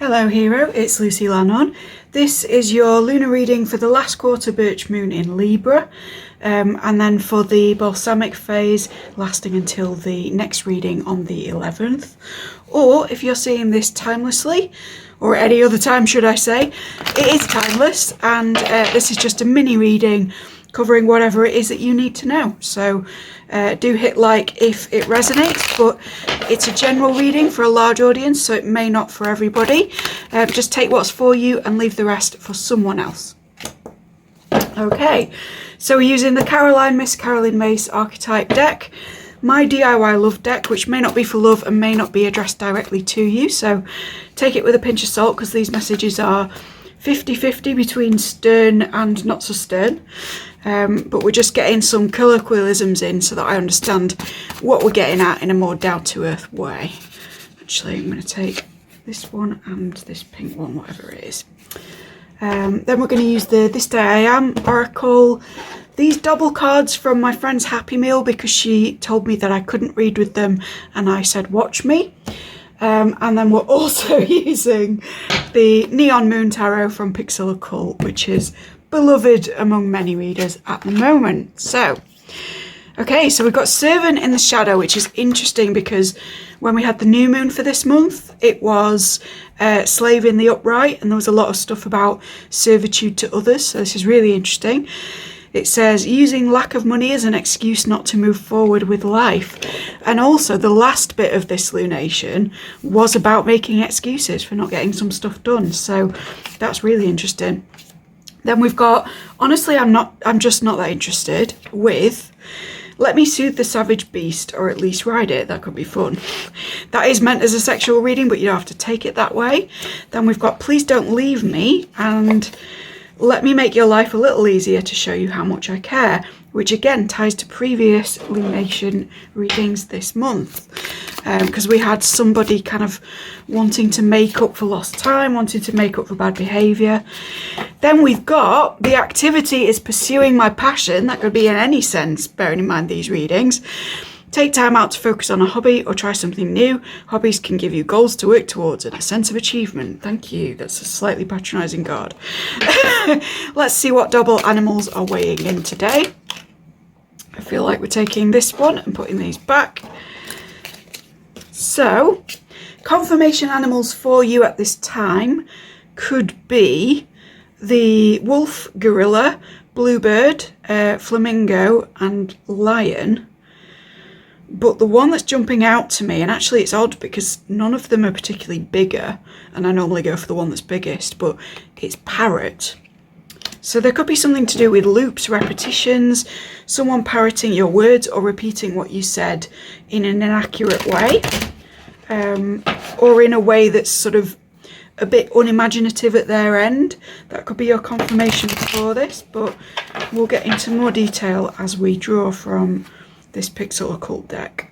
Hello Hero, it's Lucy Lannon. This is your lunar reading for the last quarter Birch moon in Libra, and then for the Balsamic phase lasting until the next reading on the 11th. Or if you're seeing this timelessly, or any other time should I say, it is timeless, and this is just a mini reading covering whatever it is that you need to know. So do hit like if it resonates, but it's a general reading for a large audience, so it may not for everybody. Just take what's for you and leave the rest for someone else. Okay, so we're using the Miss Caroline Mace archetype deck, my DIY love deck, which may not be for love and may not be addressed directly to you, so take it with a pinch of salt, because these messages are 50-50 between stern and not so stern. But we're just getting some colloquialisms in so that I understand what we're getting at in a more down-to-earth way. Actually, I'm going to take this one and this pink one, whatever it is. Then we're going to use the This Day I Am Oracle. These double cards from my friend's Happy Meal, because she told me that I couldn't read with them and I said watch me. And then we're also using the Neon Moon Tarot from Pixel Occult, which is beloved among many readers at the moment. So, okay, so we've got Servant in the Shadow, which is interesting because when we had the new moon for this month, it was Slave in the Upright, and there was a lot of stuff about servitude to others, so this is really interesting. It says, using lack of money as an excuse not to move forward with life. And also the last bit of this lunation was about making excuses for not getting some stuff done. So that's really interesting. Then we've got, honestly, I'm just not that interested with, let me soothe the savage beast, or at least ride it. That could be fun. That is meant as a sexual reading, but you don't have to take it that way. Then we've got Please Don't Leave Me, and let me make your life a little easier to show you how much I care, which again ties to previous lunation readings this month, because we had somebody kind of wanting to make up for lost time, wanting to make up for bad behaviour. Then we've got the activity is pursuing my passion. That could be in any sense, bearing in mind these readings. Take time out to focus on a hobby or try something new. Hobbies can give you goals to work towards and a sense of achievement. Thank you. That's a slightly patronising card. Let's see what double animals are weighing in today. I feel like we're taking this one and putting these back. So, confirmation animals for you at this time could be the wolf, gorilla, bluebird, flamingo and lion. But the one that's jumping out to me, and actually it's odd because none of them are particularly bigger, and I normally go for the one that's biggest, but it's parrot. So there could be something to do with loops, repetitions, someone parroting your words or repeating what you said in an inaccurate way, or in a way that's sort of a bit unimaginative at their end. That could be your confirmation for this, but we'll get into more detail as we draw from this Pixel Occult deck.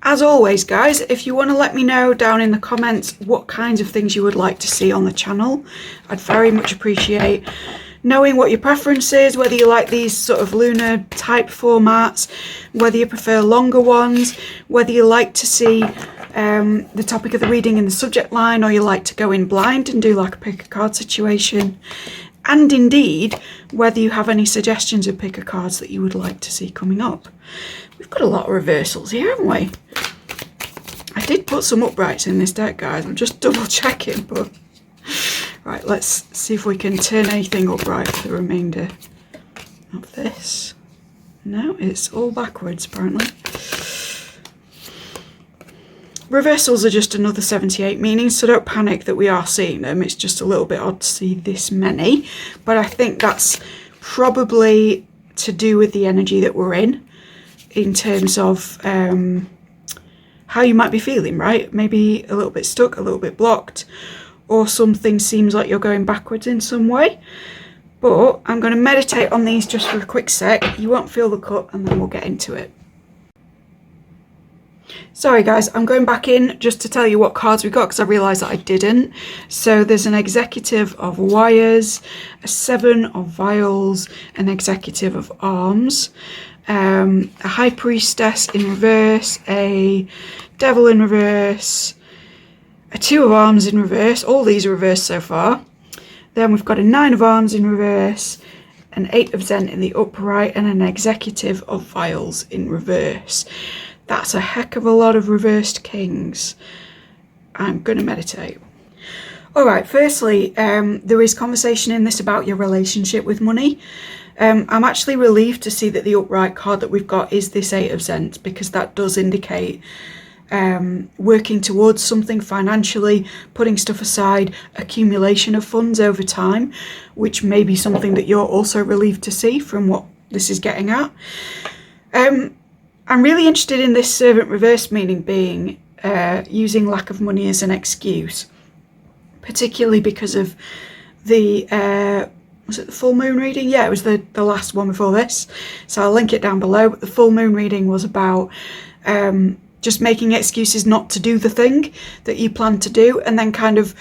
As always, guys, if you want to let me know down in the comments what kinds of things you would like to see on the channel, I'd very much appreciate knowing what your preference is, whether you like these sort of lunar type formats, whether you prefer longer ones, whether you like to see the topic of the reading in the subject line, or you like to go in blind and do like a pick a card situation, and indeed whether you have any suggestions of pick a cards that you would like to see coming up. We've got a lot of reversals here, haven't we? I did put some uprights in this deck, guys. I'm just double checking, but right, let's see if we can turn anything upright for the remainder of this. No, it's all backwards apparently. Reversals are just another 78 meanings, so don't panic that we are seeing them. It's just a little bit odd to see this many, but I think that's probably to do with the energy that we're in terms of how you might be feeling, right? Maybe a little bit stuck, a little bit blocked, or something seems like you're going backwards in some way. But I'm going to meditate on these just for a quick sec. You won't feel the cut, and then we'll get into it. Sorry guys, I'm going back in just to tell you what cards we got, because I realised that I didn't. So there's an Executive of Wires, a 7 of Vials, an Executive of Arms, a high priestess in reverse, a devil in reverse, a 2 of arms in reverse. All these are reversed so far. Then we've got a 9 of arms in reverse, an 8 of Zen in the upright, and an executive of vials in reverse. That's a heck of a lot of reversed kings. I'm going to meditate. All right, firstly, there is conversation in this about your relationship with money. I'm actually relieved to see that the upright card that we've got is this 8 of Zents, because that does indicate working towards something financially, putting stuff aside, accumulation of funds over time, which may be something that you're also relieved to see from what this is getting at. I'm really interested in this servant reverse meaning being using lack of money as an excuse, particularly because of the, was it the full moon reading? Yeah, it was the last one before this. So I'll link it down below. But the full moon reading was about just making excuses not to do the thing that you plan to do, and then kind of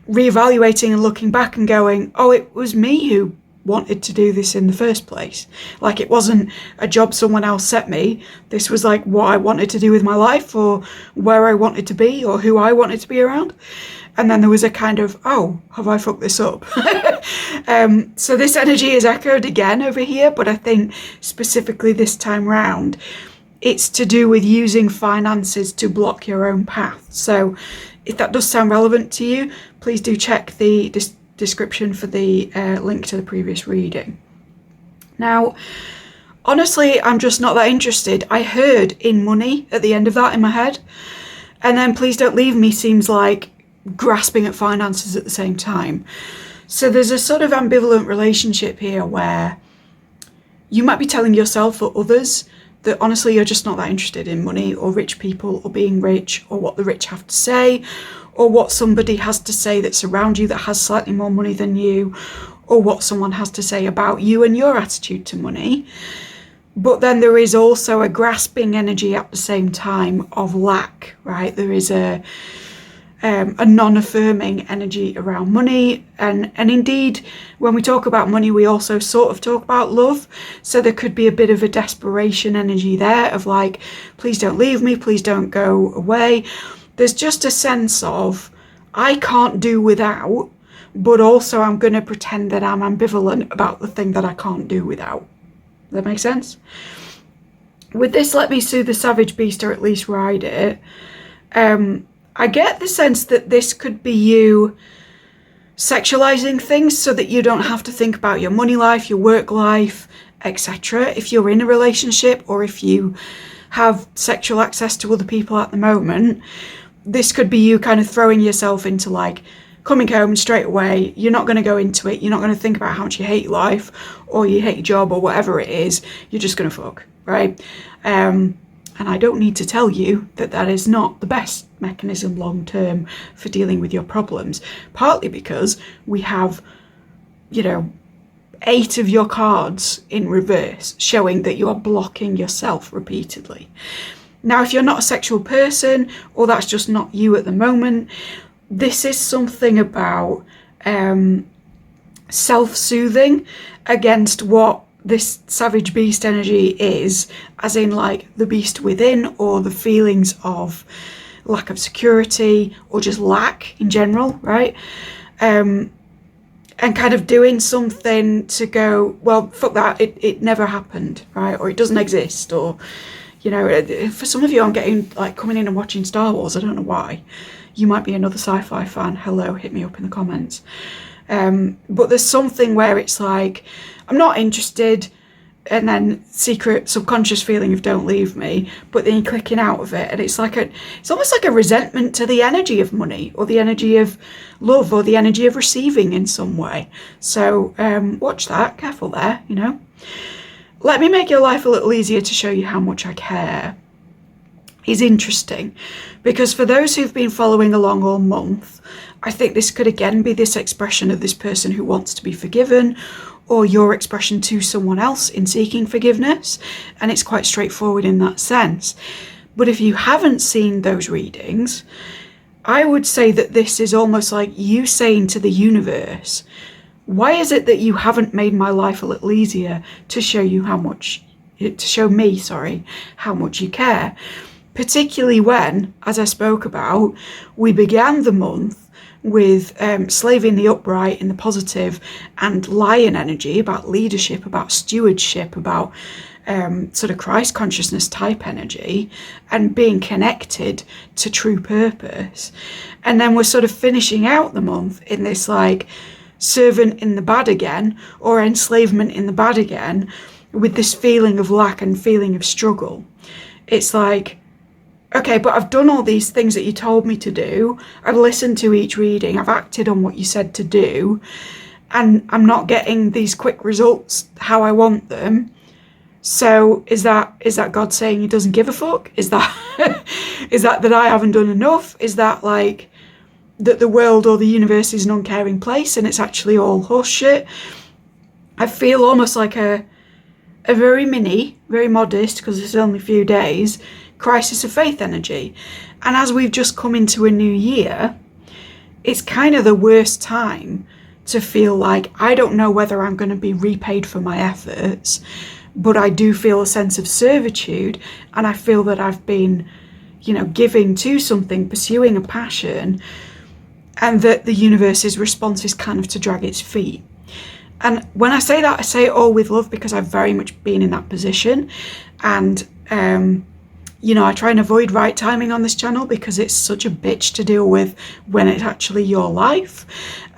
reevaluating and looking back and going, oh, it was me who wanted to do this in the first place. Like, it wasn't a job someone else set me. This was like what I wanted to do with my life, or where I wanted to be, or who I wanted to be around. And then there was a kind of, oh, have I fucked this up? So this energy is echoed again over here, but I think specifically this time round, it's to do with using finances to block your own path. So if that does sound relevant to you, please do check the description for the link to the previous reading. Now, honestly, I'm just not that interested. I heard in money at the end of that in my head. And then please don't leave me seems like grasping at finances at the same time. So there's a sort of ambivalent relationship here where you might be telling yourself or others that honestly you're just not that interested in money or rich people or being rich or what the rich have to say or what somebody has to say that's around you that has slightly more money than you, or what someone has to say about you and your attitude to money. But then there is also a grasping energy at the same time of lack, right? There is a non-affirming energy around money, and indeed when we talk about money we also sort of talk about love, so there could be a bit of a desperation energy there of like, please don't leave me, please don't go away. There's just a sense of I can't do without, but also I'm going to pretend that I'm ambivalent about the thing that I can't do without. Does that make sense? With this let me soothe the savage beast, or at least ride it. I get the sense that this could be you sexualizing things so that you don't have to think about your money life, your work life, etc. If you're in a relationship or if you have sexual access to other people at the moment, this could be you kind of throwing yourself into like coming home straight away. You're not going to go into it. You're not going to think about how much you hate life or you hate your job or whatever it is. You're just going to fuck, right? And I don't need to tell you that that is not the best mechanism long term for dealing with your problems, partly because we have, 8 of your cards in reverse showing that you are blocking yourself repeatedly. Now, if you're not a sexual person or that's just not you at the moment, this is something about self-soothing against what this savage beast energy is, as in like the beast within, or the feelings of lack of security or just lack in general, right? And kind of doing something to go, well, fuck that, it never happened, right? Or it doesn't exist, or, for some of you I'm getting like coming in and watching Star Wars, I don't know why. You might be another sci-fi fan, hello, hit me up in the comments. But there's something where it's like, I'm not interested, and then secret subconscious feeling of don't leave me, but then you're clicking out of it, and it's almost like a resentment to the energy of money or the energy of love or the energy of receiving in some way. So watch that, careful there, Let me make your life a little easier to show you how much I care is interesting, because for those who've been following along all month, I think this could again be this expression of this person who wants to be forgiven, or your expression to someone else in seeking forgiveness, and it's quite straightforward in that sense. But if you haven't seen those readings, I would say that this is almost like you saying to the universe, why is it that you haven't made my life a little easier to show you how much me, how much you care. Particularly when, as I spoke about, we began the month with slave in the upright, in the positive, and lion energy, about leadership, about stewardship, about sort of Christ consciousness type energy, and being connected to true purpose. And then we're sort of finishing out the month in this like servant in the bad again, or enslavement in the bad again, with this feeling of lack and feeling of struggle. It's like, okay, but I've done all these things that you told me to do. I've listened to each reading. I've acted on what you said to do. And I'm not getting these quick results how I want them. So is that God saying he doesn't give a fuck? Is that is that I haven't done enough? Is that like that the world or the universe is an uncaring place and it's actually all horse shit? I feel almost like a very modest, because it's only a few days, crisis of faith energy. And as we've just come into a new year, it's kind of the worst time to feel like I don't know whether I'm going to be repaid for my efforts, but I do feel a sense of servitude, and I feel that I've been, giving to something, pursuing a passion, and that the universe's response is kind of to drag its feet. And when I say that, I say it all with love, because I've very much been in that position. And I try and avoid right timing on this channel, because it's such a bitch to deal with when it's actually your life.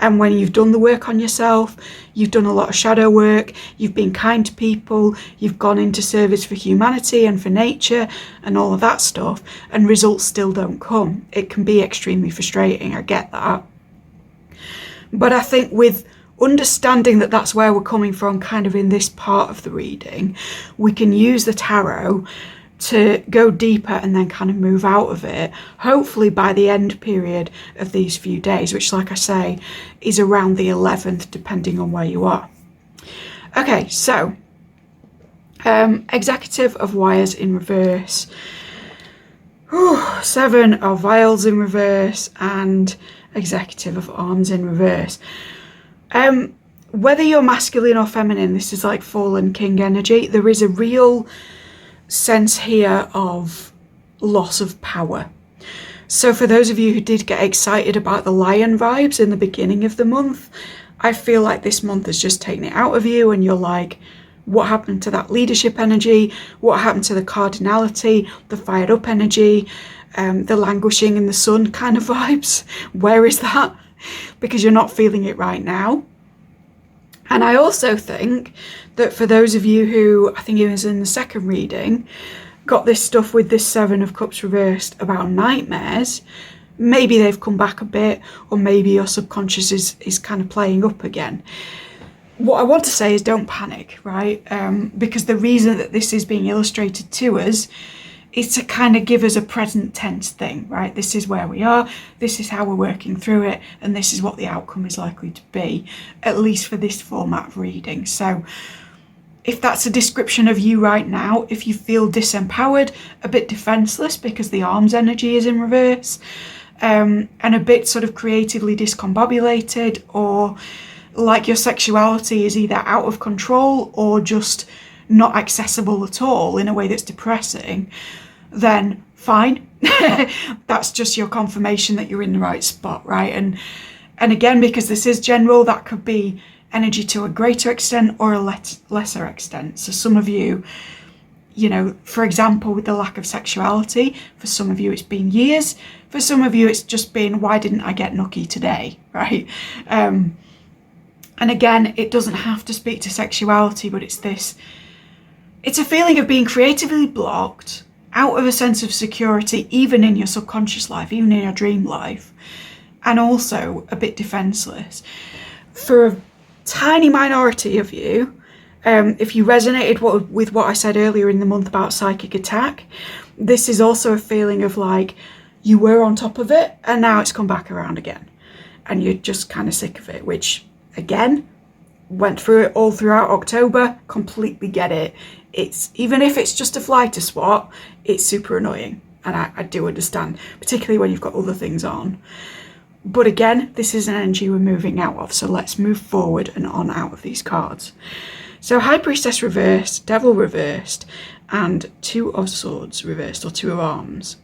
And when you've done the work on yourself, you've done a lot of shadow work, you've been kind to people, you've gone into service for humanity and for nature and all of that stuff, and results still don't come. It can be extremely frustrating, I get that. But I think with understanding that that's where we're coming from kind of in this part of the reading, we can use the tarot to go deeper and then kind of move out of it, hopefully by the end period of these few days, which, like I say, is around the 11th, depending on where you are. Okay, so Executive of Wires in reverse, Seven of Vials in reverse, and Executive of Arms in reverse. Whether you're masculine or feminine, this is like fallen king energy. There is a real sense here of loss of power. So for those of you who did get excited about the lion vibes in the beginning of the month, I feel like this month has just taken it out of you, and you're like, what happened to that leadership energy? What happened to the cardinality, the fired up energy, the languishing in the sun kind of vibes? Where is that? Because you're not feeling it right now. And I also think that for those of you who, I think it was in the second reading, got this stuff with this Seven of Cups reversed about nightmares, maybe they've come back a bit, or maybe your subconscious is kind of playing up again. What I want to say is don't panic, right? Because the reason that this is being illustrated to us is to kind of give us a present tense thing, right? This is where we are, this is how we're working through it, and this is what the outcome is likely to be, at least for this format of reading. So if that's a description of you right now, if you feel disempowered, a bit defenseless because the arms energy is in reverse, and a bit sort of creatively discombobulated, or like your sexuality is either out of control or just not accessible at all in a way that's depressing, then fine. That's just your confirmation that you're in the right spot, right? And again, because this is general, that could be energy to a greater extent or a lesser extent. So some of you, for example, with the lack of sexuality, for some of you it's been years, for some of you it's just been, why didn't I get lucky today, right? And again, it doesn't have to speak to sexuality, but it's a feeling of being creatively blocked, out of a sense of security, even in your subconscious life, even in your dream life, and also a bit defenseless. For a tiny minority of you, if you resonated with what I said earlier in the month about psychic attack, this is also a feeling of like you were on top of it and now it's come back around again, and you're just kind of sick of it, which again, went through it all throughout October, completely get it. It's, even if it's just a fly to swat, it's super annoying, and I do understand, particularly when you've got other things on. But again, this is an energy we're moving out of, so let's move forward and on out of these cards. So High Priestess reversed, Devil reversed, and Two of Swords reversed, or Two of Arms.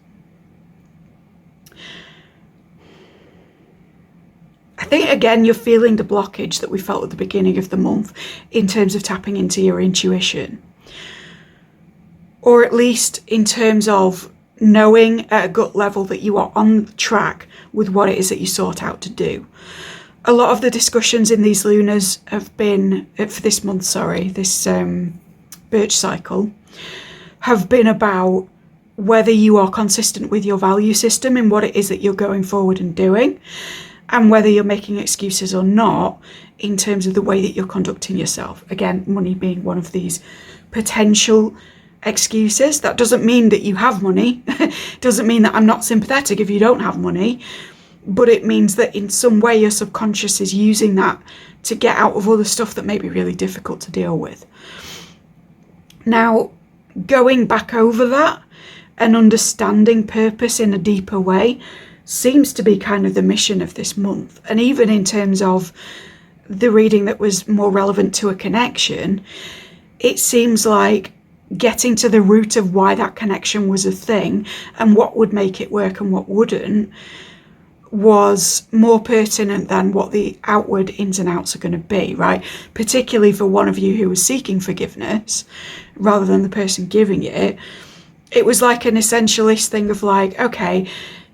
I think, again, you're feeling the blockage that we felt at the beginning of the month in terms of tapping into your intuition. Or at least in terms of knowing at a gut level that you are on track with what it is that you sought out to do. A lot of the discussions in these lunars have been, for this month, this Birch cycle, have been about whether you are consistent with your value system in what it is that you're going forward and doing, and whether you're making excuses or not in terms of the way that you're conducting yourself. Again, money being one of these potential excuses. That doesn't mean that you have money. Doesn't mean that I'm not sympathetic if you don't have money, but it means that in some way your subconscious is using that to get out of all the stuff that may be really difficult to deal with. Now, going back over that and understanding purpose in a deeper way seems to be kind of the mission of this month. And even in terms of the reading that was more relevant to a connection, it seems like getting to the root of why that connection was a thing and what would make it work and what wouldn't was more pertinent than what the outward ins and outs are going to be, right? Particularly for one of you who was seeking forgiveness rather than the person giving it. It was like an essentialist thing of like, okay,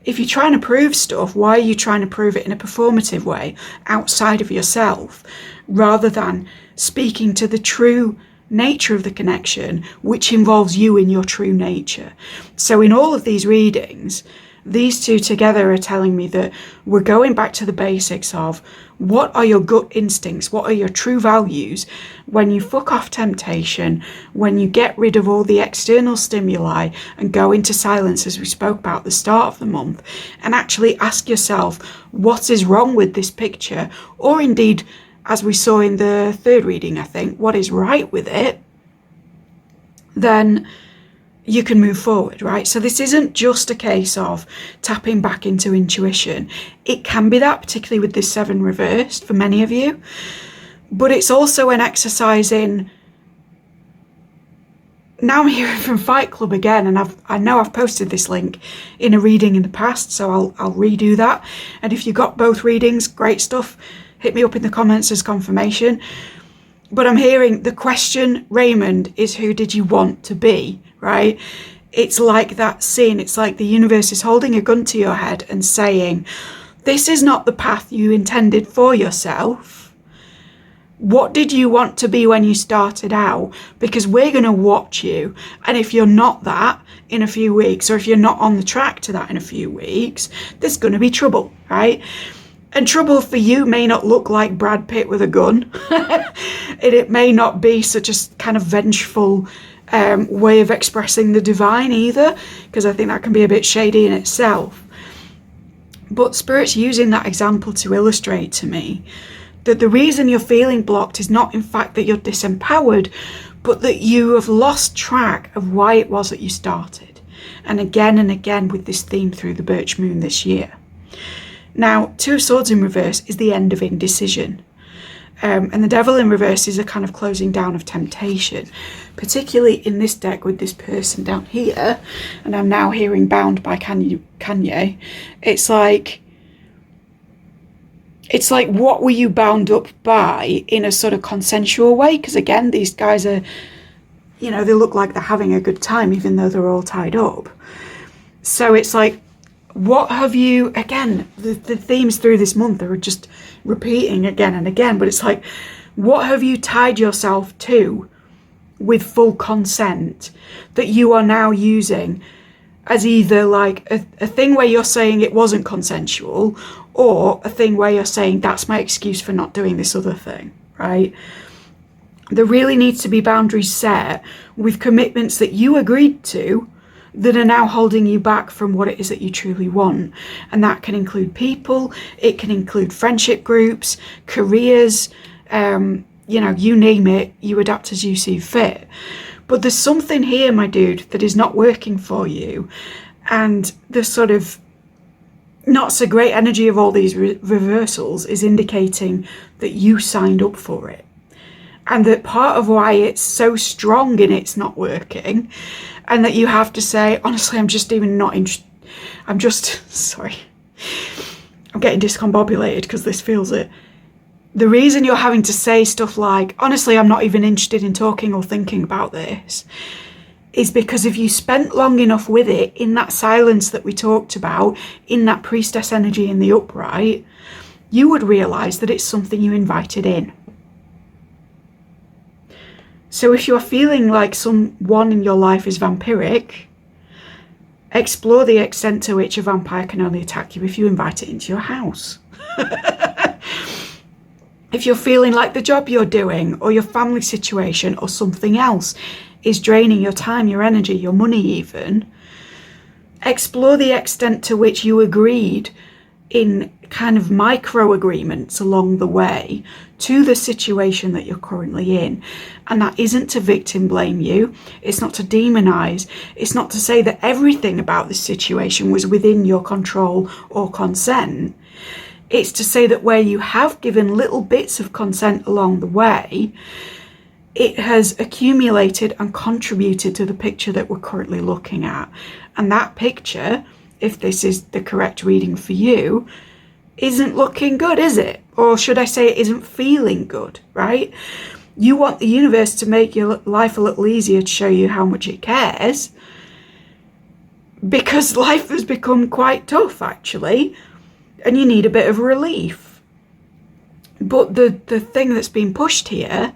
if you're trying to prove stuff, why are you trying to prove it in a performative way outside of yourself rather than speaking to the true nature of the connection, which involves you in your true nature? So in all of these readings, these two together are telling me that we're going back to the basics of what are your gut instincts, what are your true values when you fuck off temptation, when you get rid of all the external stimuli and go into silence, as we spoke about at the start of the month, and actually ask yourself what is wrong with this picture, or indeed, as we saw in the third reading, I think, what is right with it, then you can move forward, right? So this isn't just a case of tapping back into intuition. It can be that, particularly with this 7 reversed for many of you, but it's also an exercise in, now I'm hearing from Fight Club again, and I know I've posted this link in a reading in the past, so I'll redo that. And if you got both readings, great stuff, hit me up in the comments as confirmation. But I'm hearing the question, Raymond, is who did you want to be, right? It's like that scene. It's like the universe is holding a gun to your head and saying, this is not the path you intended for yourself. What did you want to be when you started out? Because we're going to watch you. And if you're not that in a few weeks, or if you're not on the track to that in a few weeks, there's going to be trouble, right? And trouble for you may not look like Brad Pitt with a gun. It may not be such a kind of vengeful way of expressing the divine either, because I think that can be a bit shady in itself. But Spirit's using that example to illustrate to me that the reason you're feeling blocked is not in fact that you're disempowered, but that you have lost track of why it was that you started. And again with this theme through the Birch Moon this year. Now, 2 of Swords in reverse is the end of indecision. And the Devil in reverse is a kind of closing down of temptation, particularly in this deck with this person down here. And I'm now hearing Bound by Kanye. It's like, what were you bound up by in a sort of consensual way? Because again, these guys are, they look like they're having a good time, even though they're all tied up. So it's like, what have you, again, the themes through this month are just repeating again and again, but it's like, what have you tied yourself to with full consent that you are now using as either like a thing where you're saying it wasn't consensual, or a thing where you're saying that's my excuse for not doing this other thing, right? There really needs to be boundaries set with commitments that you agreed to that are now holding you back from what it is that you truly want. And that can include people, it can include friendship groups, careers, you name it, you adapt as you see fit. But there's something here, my dude, that is not working for you. And the sort of not so great energy of all these reversals is indicating that you signed up for it. And that part of why it's so strong in it's not working, and that you have to say, honestly, I'm just even not interested. Sorry. I'm getting discombobulated because this feels it. The reason you're having to say stuff like, honestly, I'm not even interested in talking or thinking about this, is because if you spent long enough with it in that silence that we talked about, in that priestess energy in the upright, you would realise that it's something you invited in. So if you're feeling like someone in your life is vampiric, explore the extent to which a vampire can only attack you if you invite it into your house. If you're feeling like the job you're doing or your family situation or something else is draining your time, your energy, your money even, explore the extent to which you agreed in kind of micro agreements along the way to the situation that you're currently in. And that isn't to victim blame you. It's not to demonize. It's not to say that everything about this situation was within your control or consent. It's to say that where you have given little bits of consent along the way, it has accumulated and contributed to the picture that we're currently looking at. And that picture, if this is the correct reading for you, isn't looking good, is it? Or should I say it isn't feeling good, right? You want the universe to make your life a little easier to show you how much it cares, because life has become quite tough, actually, and you need a bit of relief. But the thing that's been pushed here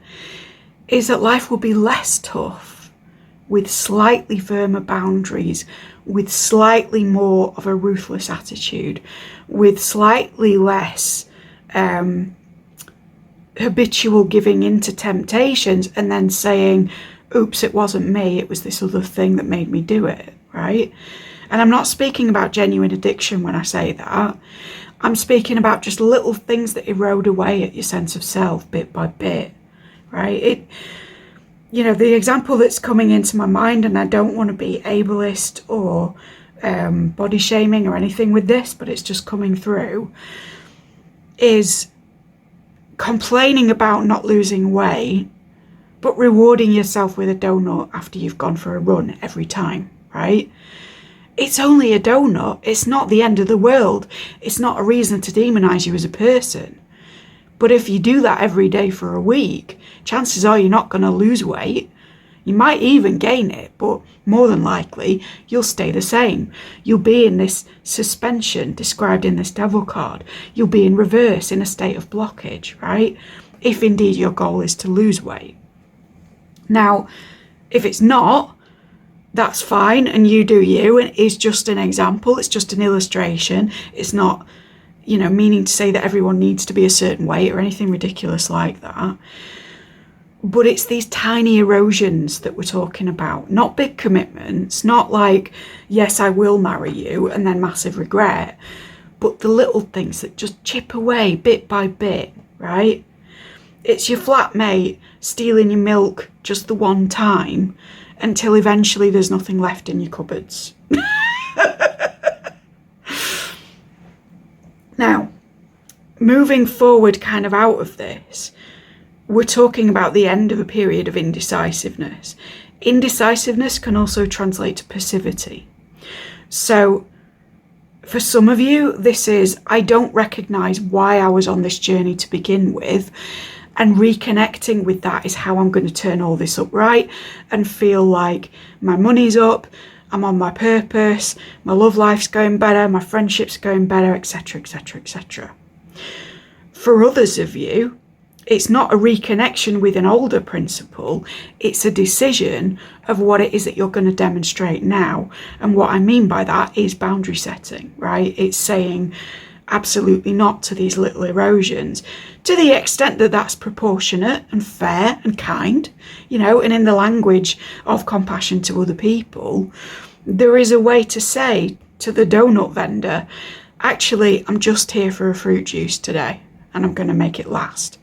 is that life will be less tough, with slightly firmer boundaries, with slightly more of a ruthless attitude, with slightly less habitual giving into temptations and then saying, oops, it wasn't me, it was this other thing that made me do it, right? And I'm not speaking about genuine addiction when I say that. I'm speaking about just little things that erode away at your sense of self bit by bit, right? The example that's coming into my mind, and I don't want to be ableist or body shaming or anything with this, but it's just coming through, is complaining about not losing weight, but rewarding yourself with a donut after you've gone for a run every time, right? It's only a donut. It's not the end of the world. It's not a reason to demonize you as a person. But if you do that every day for a week, chances are you're not going to lose weight. You might even gain it, but more than likely, you'll stay the same. You'll be in this suspension described in this devil card. You'll be in reverse in a state of blockage, right? If indeed your goal is to lose weight. Now, if it's not, that's fine, and you do you, and it's just an example, it's just an illustration. It's not, meaning to say that everyone needs to be a certain weight or anything ridiculous like that. But it's these tiny erosions that we're talking about, not big commitments, not like, yes, I will marry you, and then massive regret, but the little things that just chip away bit by bit, right? It's your flatmate stealing your milk just the one time until eventually there's nothing left in your cupboards. Now, moving forward kind of out of this, we're talking about the end of a period of indecisiveness. Indecisiveness can also translate to passivity. So for some of you, this is, I don't recognise why I was on this journey to begin with, and reconnecting with that is how I'm going to turn all this up right and feel like my money's up, I'm on my purpose, my love life's going better, my friendship's going better, etc, etc, etc. For others of you, it's not a reconnection with an older principle, it's a decision of what it is that you're going to demonstrate now. And what I mean by that is boundary setting, right? It's saying absolutely not to these little erosions, to the extent that that's proportionate and fair and kind, and in the language of compassion to other people. There is a way to say to the donut vendor, actually, I'm just here for a fruit juice today, and I'm going to make it last.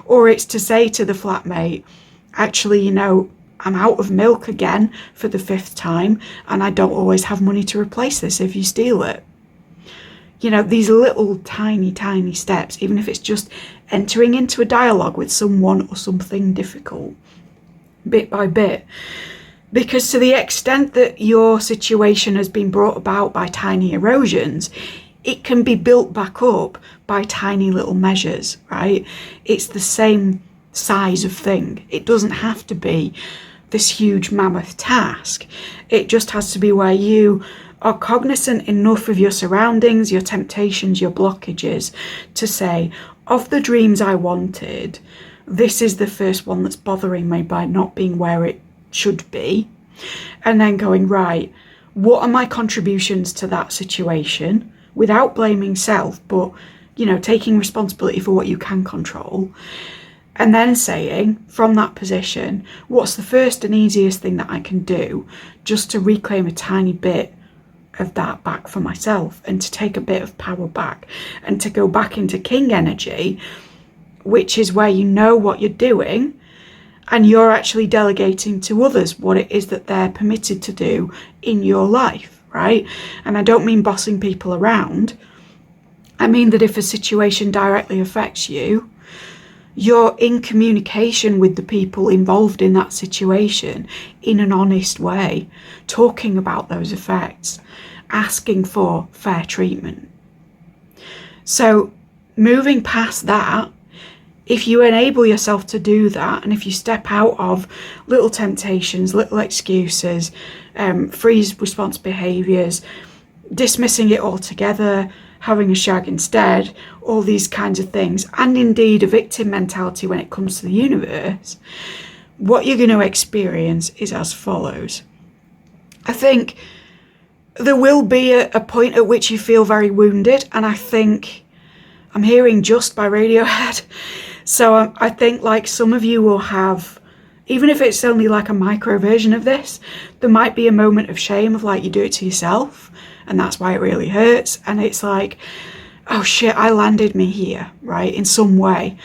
Or it's to say to the flatmate, actually, I'm out of milk again for the 5th time, and I don't always have money to replace this if you steal it. You know, these little tiny steps, even if it's just entering into a dialogue with someone or something difficult, bit by bit. Because to the extent that your situation has been brought about by tiny erosions, it can be built back up by tiny little measures, right? It's the same size of thing. It doesn't have to be this huge mammoth task. It just has to be where you are cognizant enough of your surroundings, your temptations, your blockages, to say, of the dreams I wanted, this is the first one that's bothering me by not being where it should be. And then going, right, what are my contributions to that situation, without blaming self, but, you know, taking responsibility for what you can control. And then saying, from that position, what's the first and easiest thing that I can do just to reclaim a tiny bit of that back for myself, and to take a bit of power back, and to go back into king energy, which is where you know what you're doing and you're actually delegating to others what it is that they're permitted to do in your life, right? And I don't mean bossing people around. I mean that if a situation directly affects you, you're in communication with the people involved in that situation in an honest way, talking about those effects, asking for fair treatment. So moving past that, if you enable yourself to do that, and if you step out of little temptations, little excuses, freeze response behaviours, dismissing it altogether, having a shag instead, all these kinds of things, and indeed a victim mentality when it comes to the universe, what you're going to experience is as follows. I think there will be a point at which you feel very wounded, and I think I'm hearing just by Radiohead. So I think like some of you will have, even if it's only like a micro version of this, there might be a moment of shame of like you do it to yourself, and that's why it really hurts. And it's like, oh shit, I landed me here, right, in some way.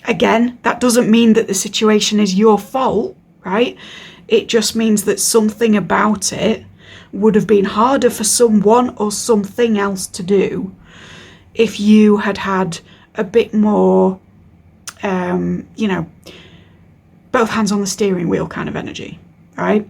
Again, that doesn't mean that the situation is your fault, right? It just means that something about it would have been harder for someone or something else to do if you had had a bit more, both hands on the steering wheel kind of energy, right?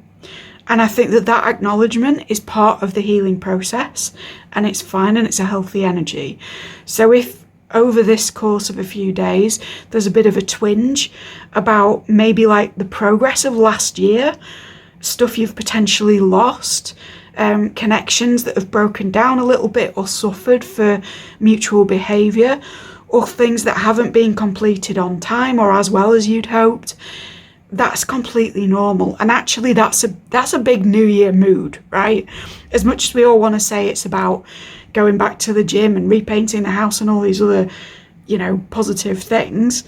And I think that acknowledgement is part of the healing process, and it's fine, and it's a healthy energy. So if over this course of a few days, there's a bit of a twinge about maybe like the progress of last year, stuff you've potentially lost, connections that have broken down a little bit or suffered for mutual behaviour, or things that haven't been completed on time or as well as you'd hoped, that's completely normal. And actually that's a big New Year mood, right? As much as we all want to say it's about going back to the gym and repainting the house and all these other, positive things,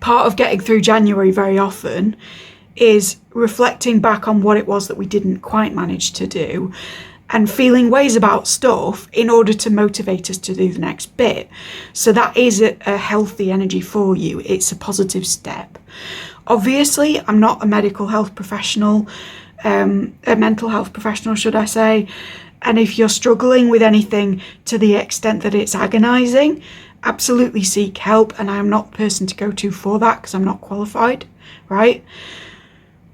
part of getting through January very often is reflecting back on what it was that we didn't quite manage to do, and feeling ways about stuff in order to motivate us to do the next bit. So that is a healthy energy for you. It's a positive step. Obviously, I'm not a medical health professional, a mental health professional, should I say. And if you're struggling with anything to the extent that it's agonizing, absolutely seek help. And I'm not the person to go to for that because I'm not qualified, right?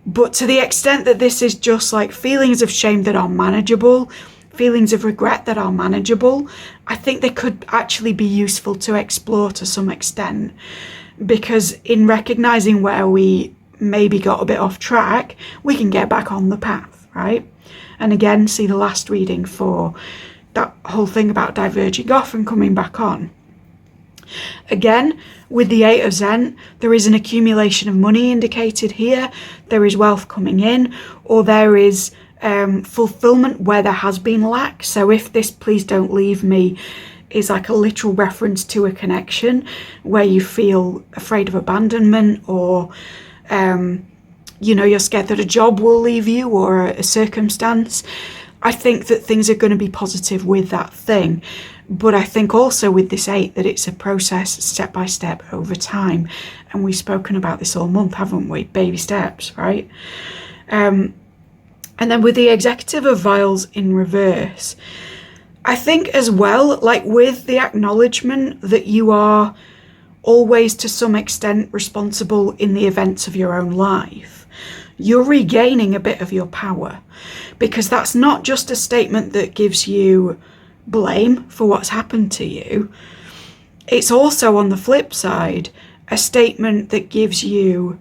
But to the extent that this is just like feelings of shame that are manageable, feelings of regret that are manageable, I think they could actually be useful to explore to some extent, because in recognizing where we maybe got a bit off track, we can get back on the path, right? And again, see the last reading for that whole thing about diverging off and coming back on. Again, with the 8 of Zen, there is an accumulation of money indicated here. There is wealth coming in, or there is fulfillment where there has been lack. So if this please don't leave me is like a literal reference to a connection where you feel afraid of abandonment, or you're scared that a job will leave you, or a circumstance, I think that things are going to be positive with that thing. But I think also with this 8 that it's a process step by step over time. And we've spoken about this all month, haven't we? Baby steps, right? And then with the Executive of Vials in reverse, I think as well, like with the acknowledgement that you are always to some extent responsible in the events of your own life, you're regaining a bit of your power, because that's not just a statement that gives you blame for what's happened to you. It's also, on the flip side, a statement that gives you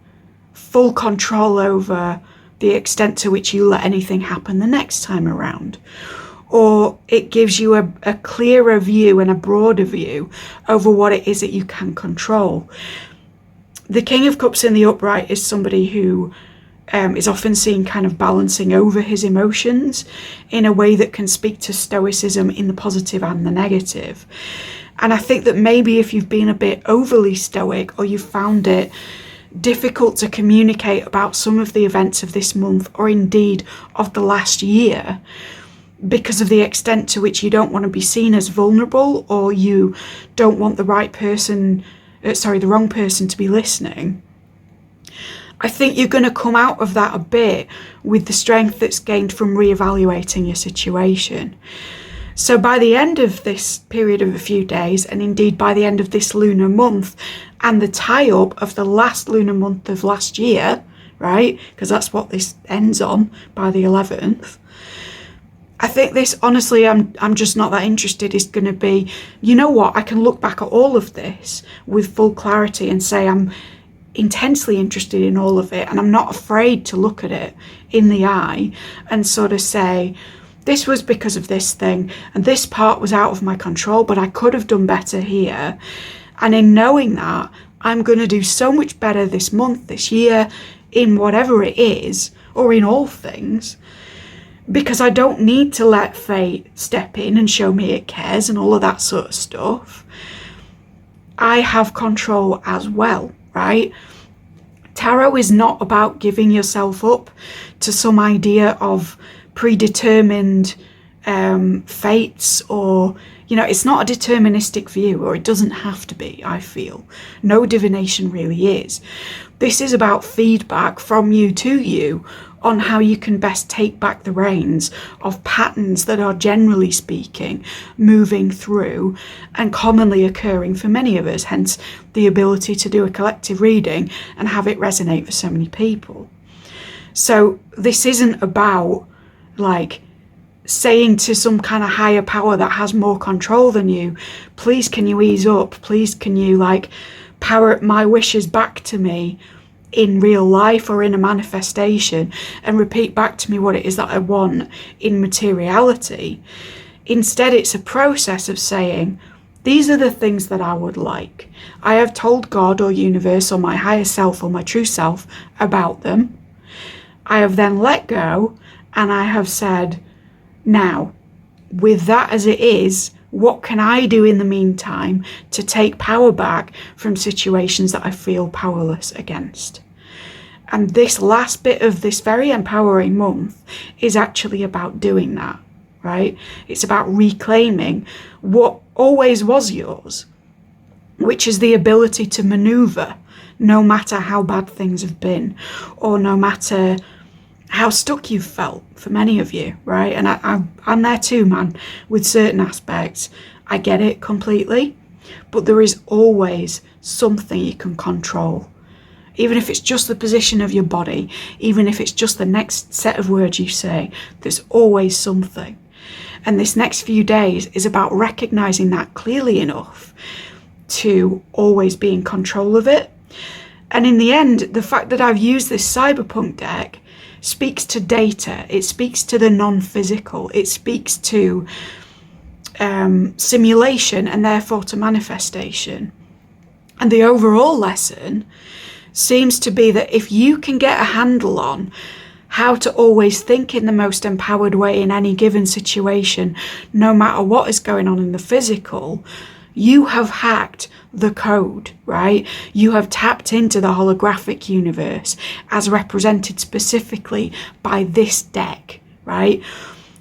full control over the extent to which you let anything happen the next time around. Or it gives you a clearer view and a broader view over what it is that you can control. The King of Cups in the upright is somebody who is often seen kind of balancing over his emotions in a way that can speak to stoicism in the positive and the negative. And I think that maybe if you've been a bit overly stoic, or you found it difficult to communicate about some of the events of this month, or indeed of the last year, because of the extent to which you don't want to be seen as vulnerable, or you don't want the wrong person to be listening, I think you're going to come out of that a bit with the strength that's gained from reevaluating your situation. So by the end of this period of a few days, and indeed by the end of this lunar month, and the tie-up of the last lunar month of last year, right, because that's what this ends on by the 11th, I think this, honestly, I'm just not that interested, is going to be, you know what, I can look back at all of this with full clarity and say I'm intensely interested in all of it, and I'm not afraid to look at it in the eye and sort of say, this was because of this thing, and this part was out of my control, but I could have done better here. And in knowing that, I'm going to do so much better this month, this year, in whatever it is, or in all things, because I don't need to let fate step in and show me it cares and all of that sort of stuff. I have control as well, right? Tarot is not about giving yourself up to some idea of predetermined fates, or, you know, it's not a deterministic view, or it doesn't have to be, I feel. No divination really is. This is about feedback from you to you on how you can best take back the reins of patterns that are, generally speaking, moving through and commonly occurring for many of us, hence the ability to do a collective reading and have it resonate for so many people. So this isn't about like saying to some kind of higher power that has more control than you, please can you ease up, please can you like power my wishes back to me in real life or in a manifestation, and repeat back to me what it is that I want in materiality. Instead, it's a process of saying, these are the things that I would like. I have told God or universe or my higher self or my true self about them. I have then let go, and I have said, now, with that as it is, what can I do in the meantime to take power back from situations that I feel powerless against? And this last bit of this very empowering month is actually about doing that, right? It's about reclaiming what always was yours, which is the ability to maneuver no matter how bad things have been, or no matter how stuck you've felt, for many of you, right? And I'm there too, man, with certain aspects. I get it completely, but there is always something you can control. Even if it's just the position of your body, even if it's just the next set of words you say, there's always something. And this next few days is about recognizing that clearly enough to always be in control of it. And in the end, the fact that I've used this cyberpunk deck speaks to data, it speaks to the non-physical, it speaks to simulation, and therefore to manifestation. And the overall lesson seems to be that if you can get a handle on how to always think in the most empowered way in any given situation, no matter what is going on in the physical, you have hacked the code, right? You have tapped into the holographic universe as represented specifically by this deck, right?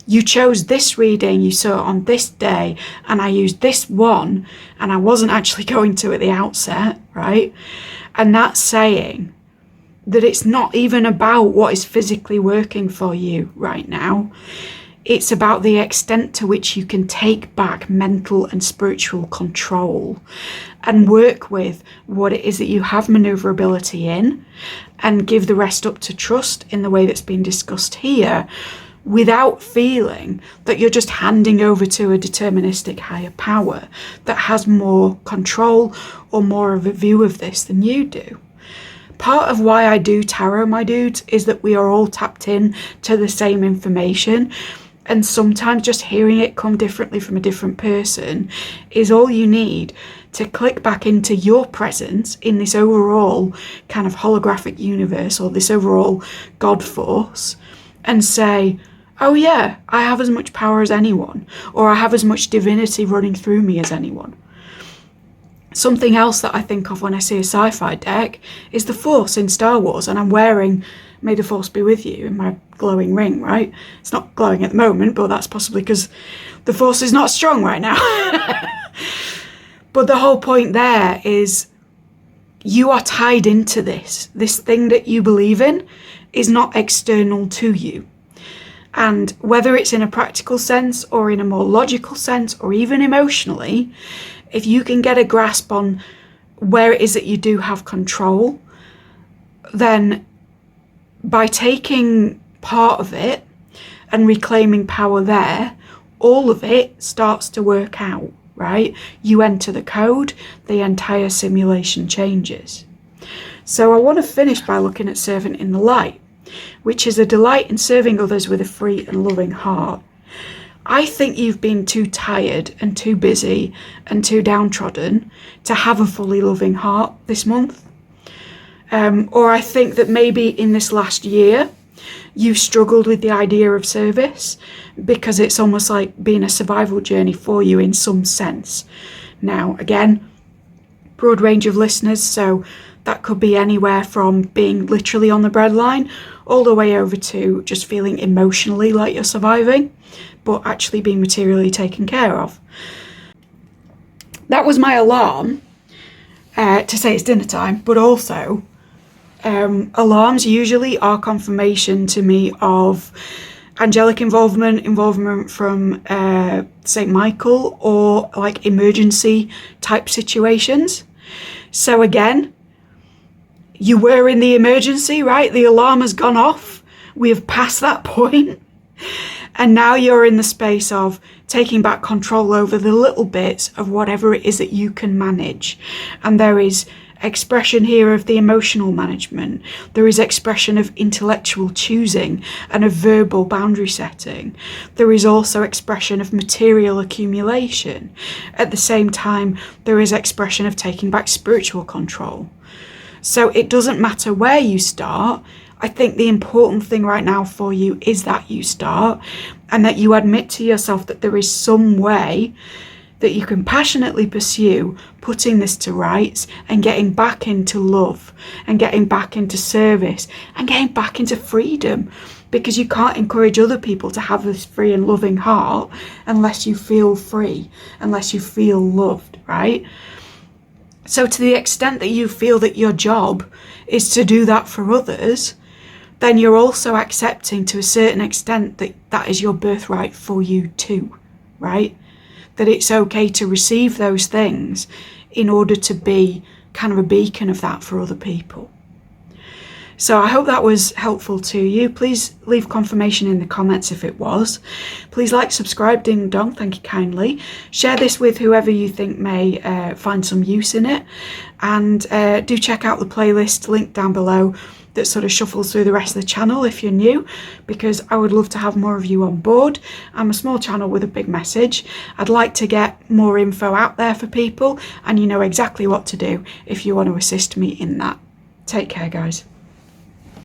You chose this reading, you saw it on this day, and I used this one, and I wasn't actually going to at the outset, right? And that's saying that it's not even about what is physically working for you right now. It's about the extent to which you can take back mental and spiritual control and work with what it is that you have maneuverability in, and give the rest up to trust in the way that's been discussed here, without feeling that you're just handing over to a deterministic higher power that has more control or more of a view of this than you do. Part of why I do tarot, my dudes, is that we are all tapped in to the same information, and sometimes just hearing it come differently from a different person is all you need to click back into your presence in this overall kind of holographic universe, or this overall God force, and say, oh yeah, I have as much power as anyone, or I have as much divinity running through me as anyone. Something else that I think of when I see a sci-fi deck is the Force in Star Wars, and I'm wearing May the Force be with you in my glowing ring, right? It's not glowing at the moment, but that's possibly because the Force is not strong right now. But the whole point there is you are tied into this. This thing that you believe in is not external to you. And whether it's in a practical sense or in a more logical sense or even emotionally, if you can get a grasp on where it is that you do have control, then by taking part of it and reclaiming power there, all of it starts to work out, right? You enter the code, the entire simulation changes. So I want to finish by looking at Servant in the Light, which is a delight in serving others with a free and loving heart. I think you've been too tired and too busy and too downtrodden to have a fully loving heart this month. Or I think that maybe in this last year, you've struggled with the idea of service because it's almost like being a survival journey for you in some sense. Now, again, broad range of listeners, so that could be anywhere from being literally on the breadline all the way over to just feeling emotionally like you're surviving, but actually being materially taken care of. That was my alarm to say it's dinner time, but also alarms usually are confirmation to me of angelic involvement from St. Michael, or like emergency type situations. So again, you were in the emergency, right? The alarm has gone off. We have passed that point. And now you're in the space of taking back control over the little bits of whatever it is that you can manage. And there is expression here of the emotional management. There is expression of intellectual choosing and of verbal boundary setting. There is also expression of material accumulation. At the same time, there is expression of taking back spiritual control. So it doesn't matter where you start. I think the important thing right now for you is that you start, and that you admit to yourself that there is some way that you can passionately pursue putting this to rights and getting back into love and getting back into service and getting back into freedom, because you can't encourage other people to have this free and loving heart unless you feel free, unless you feel loved, right? So to the extent that you feel that your job is to do that for others, then you're also accepting to a certain extent that that is your birthright for you too, right? That it's okay to receive those things in order to be kind of a beacon of that for other people. So I hope that was helpful to you. Please leave confirmation in the comments if it was. Please like, subscribe, ding dong, thank you kindly. Share this with whoever you think may find some use in it. And do check out the playlist link down below that sort of shuffles through the rest of the channel if you're new, because I would love to have more of you on board. I'm a small channel with a big message. I'd like to get more info out there for people, and you know exactly what to do if you want to assist me in that. Take care, guys.